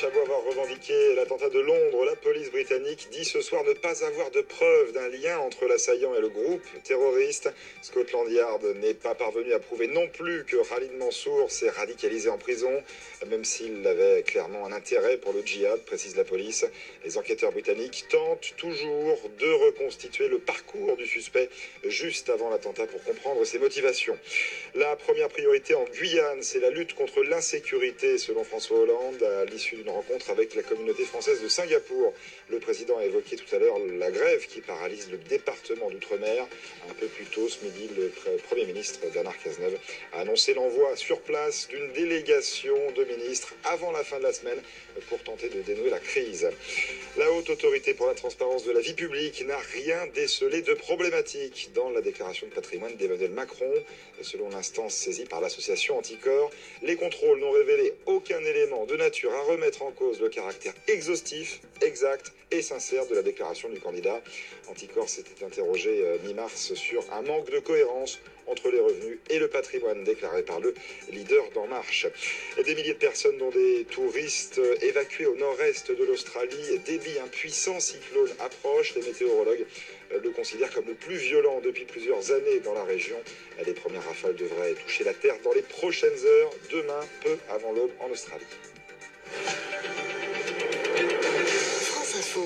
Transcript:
Daesh a beau avoir revendiqué l'attentat de Londres, la police britannique dit ce soir ne pas avoir de preuve d'un lien entre l'assaillant et le groupe terroriste. Scotland Yard n'est pas parvenu à prouver non plus que Khalid Mansour s'est radicalisé en prison, même s'il avait clairement un intérêt pour le djihad, précise la police. Les enquêteurs britanniques tentent toujours de reconstituer le parcours du suspect juste avant l'attentat pour comprendre ses motivations. La première priorité en Guyane, c'est la lutte contre l'insécurité, selon François Hollande, à l'issue d'une rencontre avec la communauté française de Singapour. Le président a évoqué tout à l'heure la grève qui paralyse le département d'outre-mer. Un peu plus tôt ce midi, le Premier ministre Bernard Cazeneuve a annoncé l'envoi sur place d'une délégation de ministres avant la fin de la semaine pour tenter de dénouer la crise. La Haute Autorité pour la transparence de la vie publique n'a rien décelé de problématique dans la déclaration de patrimoine d'Emmanuel Macron. Selon l'instance saisie par l'association Anticor, les contrôles n'ont révélé aucun élément de nature à remettre en cause le caractère exhaustif, exact et sincère de la déclaration du candidat. Anticor s'était interrogé mi-mars sur un manque de cohérence entre les revenus et le patrimoine déclaré par le leader d'En Marche. Des milliers de personnes, dont des touristes évacués au nord-est de l'Australie, débit un puissant cyclone approche. Les météorologues le considèrent comme le plus violent depuis plusieurs années dans la région. Les premières rafales devraient toucher la terre dans les prochaines heures, demain, peu avant l'aube en Australie. France Info.